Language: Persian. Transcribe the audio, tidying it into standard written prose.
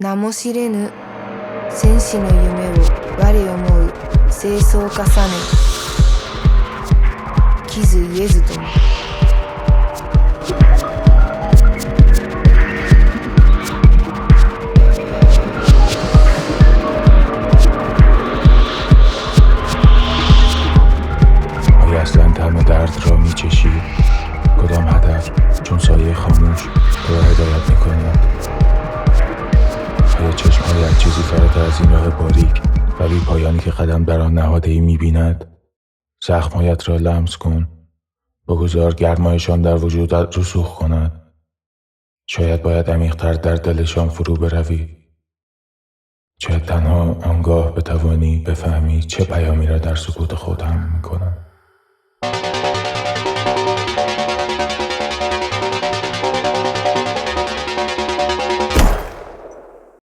名も知れぬ戦士の夢を我思う清掃重ね来ず言えずともاصلا طعم درد را میچشی کدام هدف چون سایه خاموش تو را هدایت میکند آیا چشمهایت چیزی فراتر از این راه باریک و بی پایانی که قدم در آن نهاده‌ای میبیند؟ زخمهایت را لمس کن بگذار گرمایشان در وجودت رسوخ کند. شاید باید عمیق‌تر در دلشان فرو بروی. شاید تنها آنگاه بتوانی بفهمی چه پیامی را در سکوت خود حمل میکنند.